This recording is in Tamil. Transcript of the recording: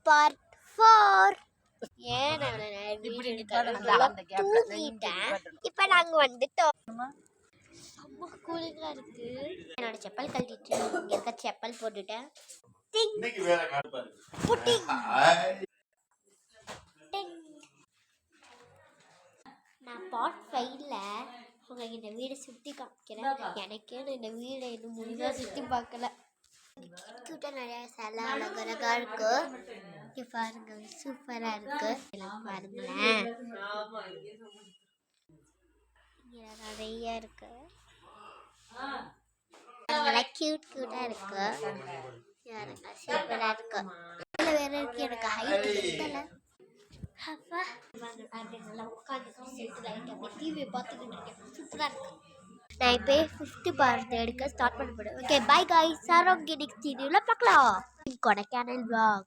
பார்ட் 4. இப்ப நாங்க வந்துட்டோம். செம்ம கூலிங்கா இருக்கு. என்னோட செப்பல் கழட்டிட்டு இங்க இருக்க செப்பல் போட்டுட்டேன். நான் பார்ட் 5ல உங்களுக்கு இந்த வீடை சுற்றி காமிக்கிறேன். எனக்கே இந்த வீடை இன்னும் முழுதாக சுற்றி பார்க்கல. கிட்ட நிறைய சிலை அழகழகா இருக்கு. இங்க பாருங்க, சூப்பரா இருக்கு. பாருங்களேன், இங்க நிறைய இருக்கு. கியூட்டா இருக்கு. சூப்பரா இருக்கு. இதுல வேற இருக்கு. எனக்கு ஹைட் தெரியல. அப்பா நல்லா உட்காந்து டிவியை பார்த்துக்கிட்டு இருக்கேன். சூப்பரா இருக்கு. நான் இப்போ 5th பார்ட் எடுக்க ஸ்டார்ட் பண்ண போறேன். Okay, bye guys. சாரோங்க நெக்ஸ்ட் வீடியோல பார்க்கலாம். கொடைக்கானல் vlog.